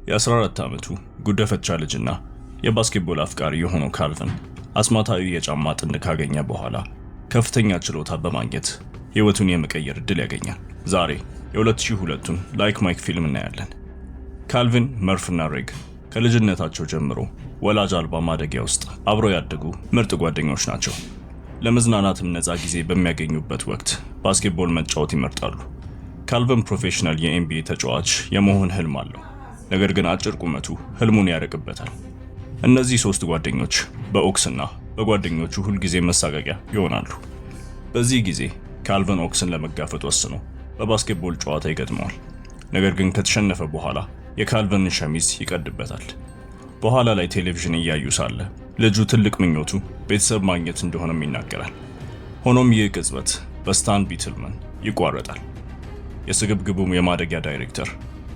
የ14 ዓመቱ ጉደፈቻ ልጅና የባስኬትቦል አፍቃሪ የሆነው ካልቪን አስማታዊ የጫማ ጥንድ ካገኘ በኋላ ከፍተኛ ችሎታ በማግኘት ህይወቱን የመቀየር እድል ያገኛል። ዛሬ የ2002ቱን ላይክ ማይክ ፊልም እናያለን። ካልቪን፣ መርፍና ሬግ ከልጅነታቸው ጀምሮ ወላጅ አልባ ማደጊያ ውስጥ አብረው ያደጉ ምርጥ ጓደኞች ናቸው። ለመዝናናትም ነፃ ጊዜ በሚያገኙበት ወቅት ባስኬትቦል መጫወት ይመርጣሉ። ካልቪን ፕሮፌሽናል የኤንቢኤ ተጫዋች የመሆን ህልም አለው። ነገር ግን አጭር ቁመቱ ህልሙን ያርቅበታል። እነዚህ ሶስት ጓደኞች በኦክስና በጓደኞቹ ሁልጊዜ መሳቀቂያ ይሆናሉ። በዚህ ጊዜ ካልቪን ኦክስን ለመጋፈጥ ወስኖ በባስኬትቦል ጨዋታ ይገጥመዋል። ነገር ግን ከተሸነፈ በኋላ የካልቪንን ሸሚዝ ይቀድበታል። በኋላ ላይ ቴሌቪዥን እያዩ ሳለ ልጁ ትልቅ ምኞቱ ቤተሰብ ማግኘት እንደሆነም ይናገራል። ሆኖም ይህ ቅጽበት በስታን ቢትልመን ይቋረጣል። የስግብግቡ የማደጊያ ዳይሬክተር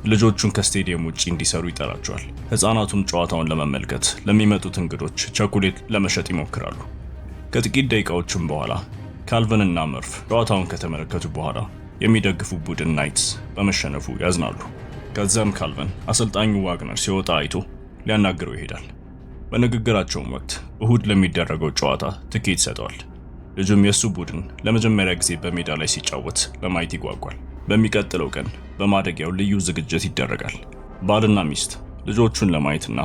ልጆቹን ከስቴዲየም ውጪ እንዲሰሩ ይጠራቸዋል። ህፃናቱም ጨዋታውን ለመመልከት ለሚመጡት እንግዶች ቸኮሌት ለመሸጥ ይሞክራሉ። ከጥቂት ደቂቃዎችም በኋላ ካልቪን እና መርፍ ጨዋታውን ከተመለከቱ በኋላ የሚደግፉ ቡድን ናይትስ በመሸነፉ ያዝናሉ። ከዚያም ካልቪን አሰልጣኙ ዋግነር ሲወጣ አይቶ ሊያናግረው ይሄዳል። በንግግራቸውም ወቅት እሁድ ለሚደረገው ጨዋታ ትኬት ይሰጠዋል። ልጁም የሱ ቡድን ለመጀመሪያ ጊዜ በሜዳ ላይ ሲጫወት ለማየት ይጓጓል። በሚቀጥለው ቀን በማደጊያው ልዩ ዝግጅት ይደረጋል። ባልና ሚስት ልጆቹን ለማየትና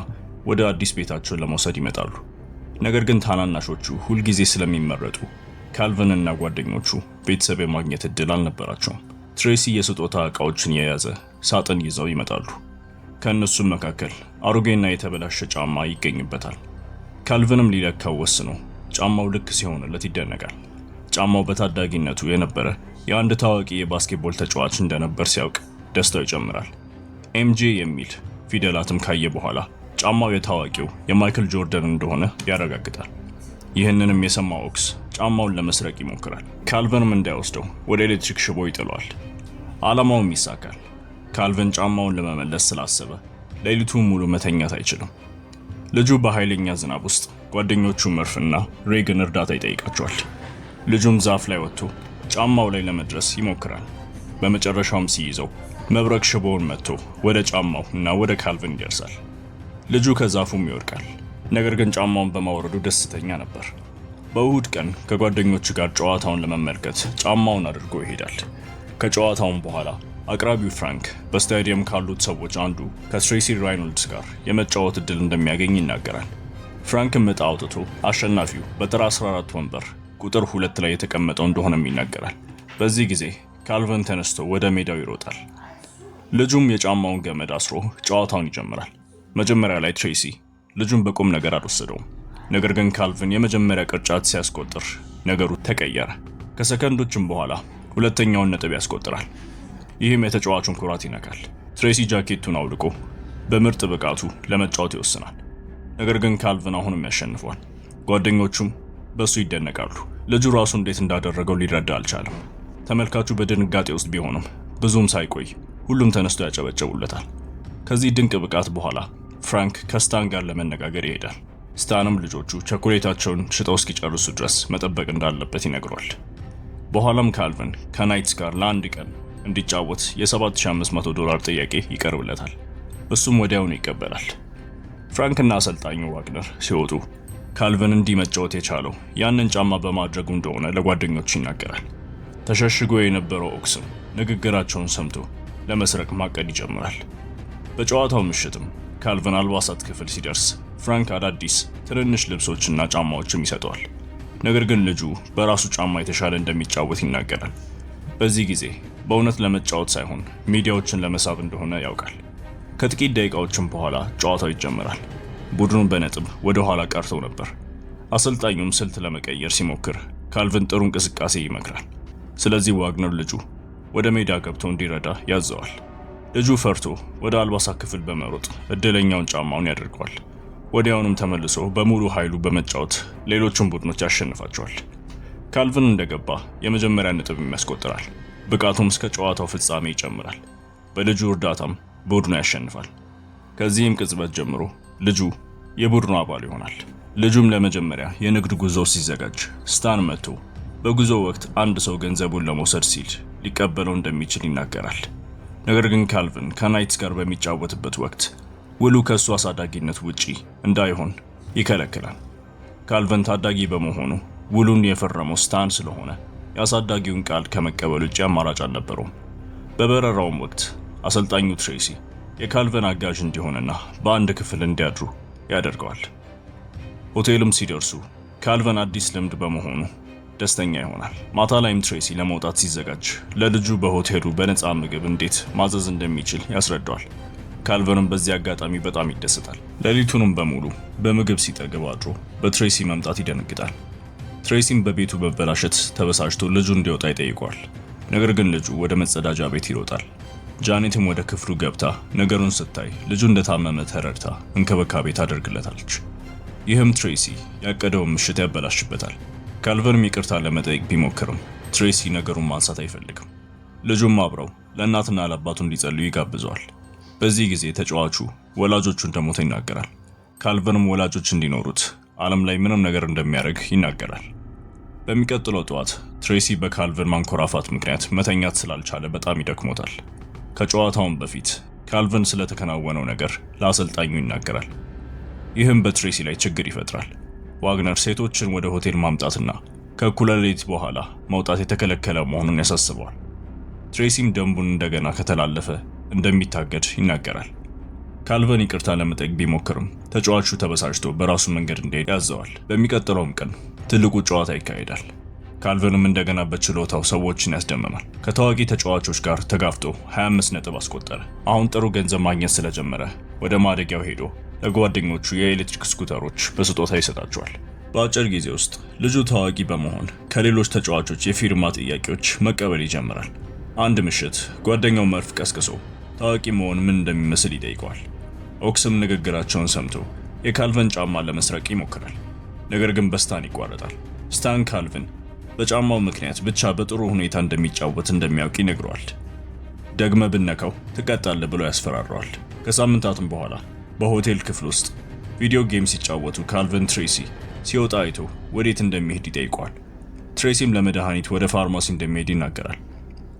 ወደ አዲስ ቤታቸውን ለመውሰድ ይመጣሉ። ነገር ግን ታናናሾቹ ሁልጊዜ ስለሚመረጡ ካልቪን እና ጓደኞቹ ቤተሰብ የማግኘት እድል አልነበራቸውም። ትሬሲ የስጦታ ዕቃዎችን የያዘ ሳጥን ይዘው ይመጣሉ። ከእነሱም መካከል አሮጌና የተበላሸ ጫማ ይገኝበታል። ካልቪንም ሊለካው ወስኖ ጫማው ልክ ሲሆንለት ይደነቃል። ጫማው በታዳጊነቱ የነበረ የአንድ ታዋቂ የባስኬትቦል ተጫዋች እንደነበር ሲያውቅ ደስታው ይጨምራል። ኤምጄ የሚል ፊደላትም ካየ በኋላ ጫማው የታዋቂው የማይክል ጆርዳን እንደሆነ ያረጋግጣል። ይህንንም የሰማው ኦክስ ጫማውን ለመስረቅ ይሞክራል። ካልቪንም እንዳይወስደው ወደ ኤሌክትሪክ ሽቦ ይጥለዋል። ዓላማውም ይሳካል። ካልቪን ጫማውን ለመመለስ ስላሰበ ሌሊቱን ሙሉ መተኛት አይችልም። ልጁ በኃይለኛ ዝናብ ውስጥ ጓደኞቹ መርፍና ሬግን እርዳታ ይጠይቃቸዋል። ልጁም ዛፍ ላይ ወጥቶ ጫማው ላይ ለመድረስ ይሞክራል። በመጨረሻውም ሲይዘው መብረቅ ሽቦውን መጥቶ ወደ ጫማው እና ወደ ካልቪን ይደርሳል። ልጁ ከዛፉም ይወድቃል። ነገር ግን ጫማውን በማውረዱ ደስተኛ ነበር። በእሁድ ቀን ከጓደኞቹ ጋር ጨዋታውን ለመመልከት ጫማውን አድርጎ ይሄዳል። ከጨዋታውም በኋላ አቅራቢው ፍራንክ በስታዲየም ካሉት ሰዎች አንዱ ከትሬሲ ራይኖልድስ ጋር የመጫወት እድል እንደሚያገኝ ይናገራል። ፍራንክም ዕጣ አውጥቶ አሸናፊው በተራ 14 ወንበር ቁጥር 2 ላይ የተቀመጠው እንደሆነም ይናገራል። በዚህ ጊዜ ካልቪን ተነስቶ ወደ ሜዳው ይሮጣል። ልጁም የጫማውን ገመድ አስሮ ጨዋታውን ይጀምራል። መጀመሪያ ላይ ትሬሲ ልጁን በቁም ነገር አልወሰደውም። ነገር ግን ካልቪን የመጀመሪያ ቅርጫት ሲያስቆጥር ነገሩ ተቀየረ። ከሰከንዶችም በኋላ ሁለተኛውን ነጥብ ያስቆጥራል። ይህም የተጫዋቹን ኩራት ይነካል። ትሬሲ ጃኬቱን አውልቆ በምርጥ ብቃቱ ለመጫወት ይወስናል። ነገር ግን ካልቪን አሁንም ያሸንፏል። ጓደኞቹም በሱ ይደነቃሉ። ልጁ ራሱ እንዴት እንዳደረገው ሊረዳ አልቻለም። ተመልካቹ በድንጋጤ ውስጥ ቢሆንም ብዙም ሳይቆይ ሁሉም ተነስቶ ያጨበጨቡለታል። ከዚህ ድንቅ ብቃት በኋላ ፍራንክ ከስታን ጋር ለመነጋገር ይሄዳል። ስታንም ልጆቹ ቸኮሌታቸውን ሽጠው እስኪጨርሱ ድረስ መጠበቅ እንዳለበት ይነግሯል። በኋላም ካልቪን ከናይትስ ጋር ለአንድ ቀን እንዲጫወት $7500 ጥያቄ ይቀርብለታል። እሱም ወዲያውኑ ይቀበላል። ፍራንክና አሰልጣኙ ዋግነር ሲወጡ ካልቪን እንዲህ መጫወት የቻለው ያንን ጫማ በማድረጉ እንደሆነ ለጓደኞቹ ይናገራል። ተሸሽጎ የነበረው ኦክስም ንግግራቸውን ሰምቶ ለመስረቅ ማቀድ ይጀምራል። በጨዋታው ምሽትም ካልቪን አልባሳት ክፍል ሲደርስ ፍራንክ አዳዲስ ትንንሽ ልብሶችና ጫማዎችም ይሰጠዋል። ነገር ግን ልጁ በራሱ ጫማ የተሻለ እንደሚጫወት ይናገራል። በዚህ ጊዜ በእውነት ለመጫወት ሳይሆን ሚዲያዎችን ለመሳብ እንደሆነ ያውቃል። ከጥቂት ደቂቃዎችም በኋላ ጨዋታው ይጀምራል። ቡድኑ በነጥብ ወደ ኋላ ቀርተው ነበር። አሰልጣኙም ስልት ለመቀየር ሲሞክር ካልቪን ጥሩ እንቅስቃሴ ይመክራል። ስለዚህ ዋግነር ልጁ ወደ ሜዳ ገብቶ እንዲረዳ ያዘዋል። ልጁ ፈርቶ ወደ አልባሳት ክፍል በመሮጥ እድለኛውን ጫማውን ያደርገዋል። ወዲያውኑም ተመልሶ በሙሉ ኃይሉ በመጫወት ሌሎቹን ቡድኖች ያሸንፋቸዋል። ካልቪን እንደገባ የመጀመሪያ ነጥብ ያስቆጥራል። ብቃቱም እስከ ጨዋታው ፍጻሜ ይጨምራል። በልጁ እርዳታም ቡድኑ ያሸንፋል። ከዚህም ቅጽበት ጀምሮ ልጁ የቡድኑ አባል ይሆናል። ልጁም ለመጀመሪያ የንግድ ጉዞ ሲዘጋጅ ስታን መጥቶ በጉዞ ወቅት አንድ ሰው ገንዘቡን ለመውሰድ ሲል ሊቀበለው እንደሚችል ይናገራል። ነገር ግን ካልቪን ከናይትስ ጋር በሚጫወትበት ወቅት ውሉ ከሱ አሳዳጊነት ውጪ እንዳይሆን ይከለክላል። ካልቨን ታዳጊ በመሆኑ ውሉን የፈረመው ስታን ስለሆነ የአሳዳጊውን ቃል ከመቀበል ውጪ አማራጭ አልነበረውም። በበረራውም ወቅት አሰልጣኙ ትሬሲ የካልቨን አጋዥ እንዲሆንና በአንድ ክፍል እንዲያድሩ ያደርገዋል። ሆቴልም ሲደርሱ ካልቨን አዲስ ልምድ በመሆኑ ደስተኛ ይሆናል። ማታ ላይም ትሬሲ ለመውጣት ሲዘጋጅ ለልጁ በሆቴሉ በነፃ ምግብ እንዴት ማዘዝ እንደሚችል ያስረዳዋል። ካልቨንም በዚህ አጋጣሚ በጣም ይደሰታል። ሌሊቱንም በሙሉ በምግብ ሲጠግብ አድሮ በትሬሲ መምጣት ይደነግጣል። ትሬሲም በቤቱ መበላሸት ተበሳጭቶ ልጁ እንዲወጣ ይጠይቀዋል። ነገር ግን ልጁ ወደ መጸዳጃ ቤት ይሮጣል። ጃኔትም ወደ ክፍሉ ገብታ ነገሩን ስታይ ልጁ እንደታመመ ተረድታ እንክብካቤ ታደርግለታለች። ይህም ትሬሲ ያቀደውን ምሽት ያበላሽበታል። ካልቨንም ይቅርታ ለመጠየቅ ቢሞክርም ትሬሲ ነገሩን ማንሳት አይፈልግም። ልጁም አብረው ለእናትና ለአባቱ እንዲጸልዩ ይጋብዘዋል። በዚህ ጊዜ ተጫዋቹ ወላጆቹ እንደሞተ ይናገራል። ካልቨንም ወላጆች እንዲኖሩት ዓለም ላይ ምንም ነገር እንደሚያደርግ ይናገራል። በሚቀጥለው ጠዋት ትሬሲ በካልቨን ማንኮራፋት ምክንያት መተኛት ስላልቻለ በጣም ይደክሞታል። ከጨዋታውም በፊት ካልቨን ስለተከናወነው ነገር ለአሰልጣኙ ይናገራል። ይህም በትሬሲ ላይ ችግር ይፈጥራል። ዋግነር ሴቶችን ወደ ሆቴል ማምጣትና ከእኩለ ሌሊት በኋላ መውጣት የተከለከለ መሆኑን ያሳስበዋል። ትሬሲም ደንቡን እንደገና ከተላለፈ እንደሚታገድ ይናገራል። ካልቨን ይቅርታ ለመጠየቅ ቢሞክርም ተጫዋቹ ተበሳጭቶ በራሱ መንገድ እንዲሄድ ያዘዋል። በሚቀጥለውም ቀን ትልቁ ጨዋታ ይካሄዳል። ካልቨንም እንደገና በችሎታው ሰዎችን ያስደምማል። ከታዋቂ ተጫዋቾች ጋር ተጋፍጦ 25 ነጥብ አስቆጠረ። አሁን ጥሩ ገንዘብ ማግኘት ስለጀመረ ወደ ማደጊያው ሄዶ ለጓደኞቹ የኤሌክትሪክ ስኩተሮች በስጦታ ይሰጣቸዋል። በአጭር ጊዜ ውስጥ ልጁ ታዋቂ በመሆን ከሌሎች ተጫዋቾች የፊርማ ጥያቄዎች መቀበል ይጀምራል። አንድ ምሽት ጓደኛው መርፍ ቀስቅሶ ታዋቂ መሆን ምን እንደሚመስል ይጠይቀዋል። ኦክስም ንግግራቸውን ሰምቶ የካልቨን ጫማ ለመስረቅ ይሞክራል። ነገር ግን በስታን ይቋረጣል። ስታን ካልቨን በጫማው ምክንያት ብቻ በጥሩ ሁኔታ እንደሚጫወት እንደሚያውቅ ይነግረዋል። ደግመ ብነካው ትቀጣለህ ብሎ ያስፈራረዋል። ከሳምንታትም በኋላ በሆቴል ክፍል ውስጥ ቪዲዮ ጌም ሲጫወቱ ካልቨን ትሬሲ ሲወጣ አይቶ ወዴት እንደሚሄድ ይጠይቀዋል። ትሬሲም ለመድኃኒት ወደ ፋርማሲ እንደሚሄድ ይናገራል።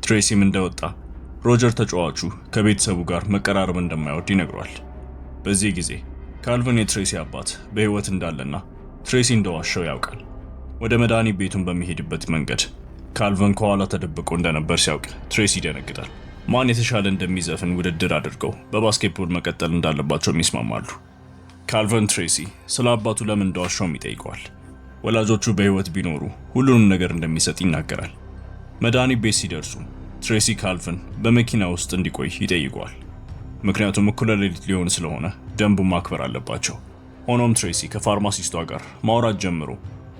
ትሬሲም እንደወጣ ሮጀር ተጫዋቹ ከቤተሰቡ ጋር መቀራረብ እንደማይወድ ይነግረዋል። በዚህ ጊዜ ካልቨን የትሬሲ አባት በሕይወት እንዳለና ትሬሲ እንደዋሸው ያውቃል። ወደ መድኃኒት ቤቱን በሚሄድበት መንገድ ካልቨን ከኋላ ተደብቆ እንደነበር ሲያውቅ ትሬሲ ይደነግጣል። ማን የተሻለ እንደሚዘፍን ውድድር አድርገው በባስኬትቦል መቀጠል እንዳለባቸውም ይስማማሉ። ካልቨን ትሬሲ ስለ አባቱ ለምን እንደዋሸውም ይጠይቀዋል። ወላጆቹ በሕይወት ቢኖሩ ሁሉንም ነገር እንደሚሰጥ ይናገራል። መድኃኒት ቤት ሲደርሱ ትሬሲ ካልቨን በመኪና ውስጥ እንዲቆይ ይጠይቀዋል። ምክንያቱም እኩለ ሌሊት ሊሆን ስለሆነ ደንቡን ማክበር አለባቸው። ሆኖም ትሬሲ ከፋርማሲስቷ ጋር ማውራት ጀምሮ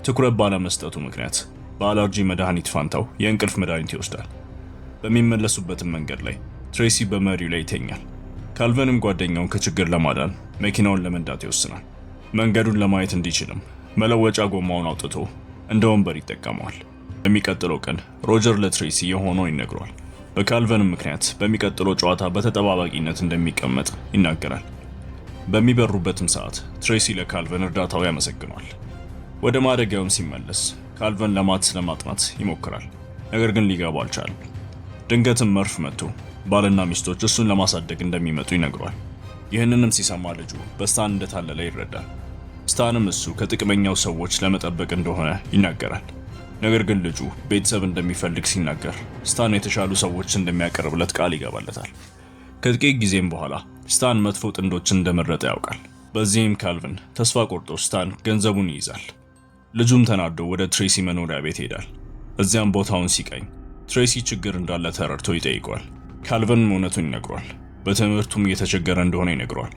ትኩረት ባለመስጠቱ ምክንያት በአለርጂ መድኃኒት ፋንታው የእንቅልፍ መድኃኒት ይወስዳል። በሚመለሱበትም መንገድ ላይ ትሬሲ በመሪው ላይ ይተኛል። ካልቨንም ጓደኛውን ከችግር ለማዳን መኪናውን ለመንዳት ይወስናል። መንገዱን ለማየት እንዲችልም መለወጫ ጎማውን አውጥቶ እንደ ወንበር ይጠቀመዋል። በሚቀጥለው ቀን ሮጀር ለትሬሲ የሆነውን ይነግረዋል። በካልቨንም ምክንያት በሚቀጥለው ጨዋታ በተጠባባቂነት እንደሚቀመጥ ይናገራል። በሚበሩበትም ሰዓት ትሬሲ ለካልቨን እርዳታው ያመሰግነዋል። ወደ ማደጊያውም ሲመለስ ካልቨን ለማትስ ለማጥናት ይሞክራል። ነገር ግን ሊገባው አልቻለም። ድንገትም መርፍ መጥቶ ባልና ሚስቶች እሱን ለማሳደግ እንደሚመጡ ይነግረዋል። ይህንንም ሲሰማ ልጁ በስታን እንደታለለ ይረዳል። ስታንም እሱ ከጥቅመኛው ሰዎች ለመጠበቅ እንደሆነ ይናገራል። ነገር ግን ልጁ ቤተሰብ እንደሚፈልግ ሲናገር ስታን የተሻሉ ሰዎች እንደሚያቀርብለት ቃል ይገባለታል። ከጥቂት ጊዜም በኋላ ስታን መጥፎ ጥንዶችን እንደመረጠ ያውቃል። በዚህም ካልቨን ተስፋ ቆርጦ ስታን ገንዘቡን ይይዛል። ልጁም ተናዶ ወደ ትሬሲ መኖሪያ ቤት ይሄዳል። እዚያም ቦታውን ሲቀኝ ትሬሲ ችግር እንዳለ ተረድቶ ይጠይቀዋል። ካልቨንም እውነቱን ይነግረዋል። በትምህርቱም እየተቸገረ እንደሆነ ይነግረዋል።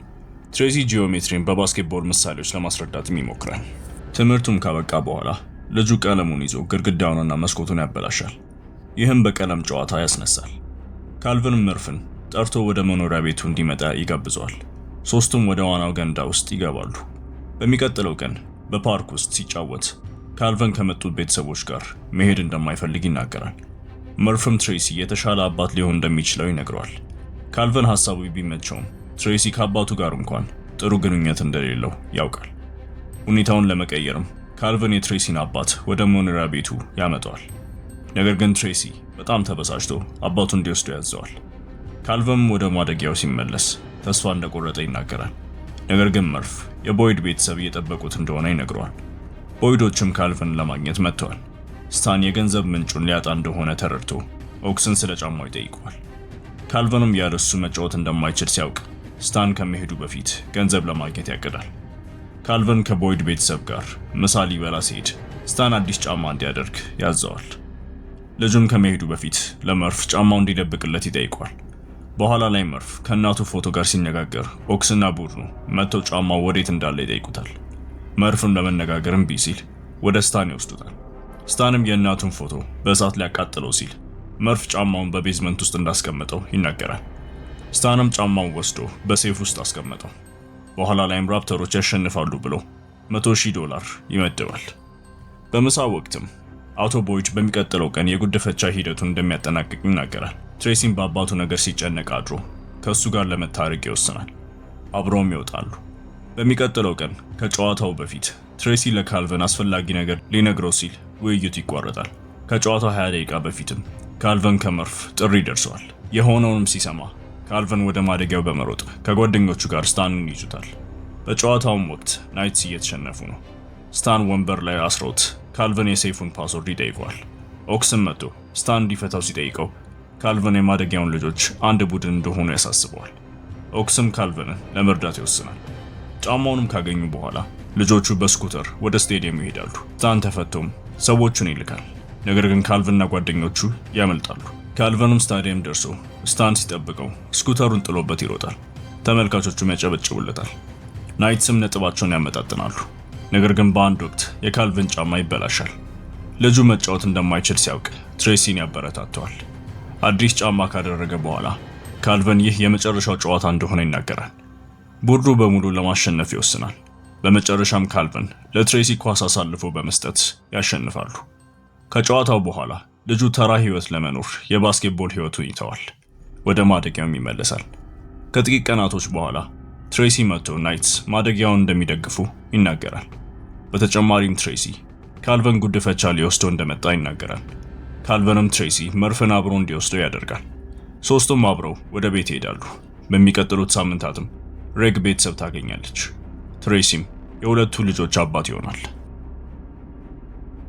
ትሬሲ ጂኦሜትሪን በባስኬትቦል ምሳሌዎች ለማስረዳትም ይሞክራል። ትምህርቱም ካበቃ በኋላ ልጁ ቀለሙን ይዞ ግድግዳውንና መስኮቱን ያበላሻል። ይህም በቀለም ጨዋታ ያስነሳል። ካልቨንም መርፍን ጠርቶ ወደ መኖሪያ ቤቱ እንዲመጣ ይጋብዘዋል። ሶስቱም ወደ ዋናው ገንዳ ውስጥ ይገባሉ። በሚቀጥለው ቀን በፓርክ ውስጥ ሲጫወት ካልቨን ከመጡት ቤተሰቦች ጋር መሄድ እንደማይፈልግ ይናገራል። መርፍም ትሬሲ የተሻለ አባት ሊሆን እንደሚችለው ይነግረዋል። ካልቨን ሐሳቡ ቢመቸውም ትሬሲ ከአባቱ ጋር እንኳን ጥሩ ግንኙነት እንደሌለው ያውቃል። ሁኔታውን ለመቀየርም ካልቨን የትሬሲን አባት ወደ መኖሪያ ቤቱ ያመጣዋል። ነገር ግን ትሬሲ በጣም ተበሳጭቶ አባቱ እንዲወስዱ ያዘዋል። ካልቨንም ወደ ማደጊያው ሲመለስ ተስፋ እንደቆረጠ ይናገራል። ነገር ግን መርፍ የቦይድ ቤተሰብ እየጠበቁት እንደሆነ ይነግረዋል። ቦይዶችም ካልቨን ለማግኘት መጥተዋል። ስታን የገንዘብ ምንጩን ሊያጣ እንደሆነ ተረድቶ ኦክስን ስለ ጫማው ይጠይቀዋል። ካልቨንም ያለሱ መጫወት እንደማይችል ሲያውቅ ስታን ከመሄዱ በፊት ገንዘብ ለማግኘት ያቅዳል። ካልቨን ከቦይድ ቤተሰብ ጋር ምሳ ሊበላ ሲሄድ ስታን አዲስ ጫማ እንዲያደርግ ያዘዋል። ልጁም ከመሄዱ በፊት ለመርፍ ጫማው እንዲደብቅለት ይጠይቀዋል። በኋላ ላይ መርፍ ከእናቱ ፎቶ ጋር ሲነጋገር ኦክስና ቡድኑ መጥተው ጫማው ወዴት እንዳለ ይጠይቁታል። መርፍም ለመነጋገር እምቢ ሲል ወደ ስታን ይወስዱታል። ስታንም የእናቱን ፎቶ በእሳት ሊያቃጥለው ሲል መርፍ ጫማውን በቤዝመንት ውስጥ እንዳስቀመጠው ይናገራል። ስታንም ጫማውን ወስዶ በሴፍ ውስጥ አስቀመጠው። በኋላ ላይም ራፕተሮች ያሸንፋሉ ብሎ $100,000 ይመድባል። በምሳ ወቅትም አቶ ቦይድ በሚቀጥለው ቀን የጉድፈቻ ሂደቱን እንደሚያጠናቅቅ ይናገራል። ትሬሲም በአባቱ ነገር ሲጨነቅ አድሮ ከእሱ ጋር ለመታረቅ ይወስናል። አብረውም ይወጣሉ። በሚቀጥለው ቀን ከጨዋታው በፊት ትሬሲ ለካልቨን አስፈላጊ ነገር ሊነግረው ሲል ውይይቱ ይቋረጣል። ከጨዋታው 20 ደቂቃ በፊትም ካልቨን ከመርፍ ጥሪ ደርሰዋል። የሆነውንም ሲሰማ ካልቨን ወደ ማደጊያው በመሮጥ ከጓደኞቹ ጋር ስታንን ይዙታል። በጨዋታውም ወቅት ናይትስ እየተሸነፉ ነው። ስታን ወንበር ላይ አስሮት ካልቨን የሴፉን ፓስወርድ ይጠይቀዋል። ኦክስም መጥቶ ስታን እንዲፈታው ሲጠይቀው ካልቨን የማደጊያውን ልጆች አንድ ቡድን እንደሆኑ ያሳስበዋል። ኦክስም ካልቨንን ለመርዳት ይወስናል። ጫማውንም ካገኙ በኋላ ልጆቹ በስኩተር ወደ ስቴዲየም ይሄዳሉ። ስታን ተፈቶም ሰዎቹን ይልካል። ነገር ግን ካልቨንና ጓደኞቹ ያመልጣሉ። ካልቨንም ስታዲየም ደርሶ ስታን ሲጠብቀው ስኩተሩን ጥሎበት ይሮጣል። ተመልካቾቹም ያጨበጭቡለታል። ናይትስም ነጥባቸውን ያመጣጥናሉ። ነገር ግን በአንድ ወቅት የካልቨን ጫማ ይበላሻል። ልጁ መጫወት እንደማይችል ሲያውቅ ትሬሲን ያበረታተዋል። አዲስ ጫማ ካደረገ በኋላ ካልቨን ይህ የመጨረሻው ጨዋታ እንደሆነ ይናገራል። ቡድኑ በሙሉ ለማሸነፍ ይወስናል። በመጨረሻም ካልቨን ለትሬሲ ኳስ አሳልፎ በመስጠት ያሸንፋሉ። ከጨዋታው በኋላ ልጁ ተራ ህይወት ለመኖር የባስኬትቦል ህይወቱን ይተዋል። ወደ ማደጊያውም ይመለሳል። ከጥቂት ቀናቶች በኋላ ትሬሲ መጥቶ ናይትስ ማደጊያውን እንደሚደግፉ ይናገራል። በተጨማሪም ትሬሲ ካልቨን ጉድፈቻ ሊወስደው እንደመጣ ይናገራል። ካልቨንም ትሬሲ መርፍን አብሮ እንዲወስደው ያደርጋል። ሶስቱም አብረው ወደ ቤት ይሄዳሉ። በሚቀጥሉት ሳምንታትም ሬግ ቤተሰብ ታገኛለች። ትሬሲም የሁለቱ ልጆች አባት ይሆናል።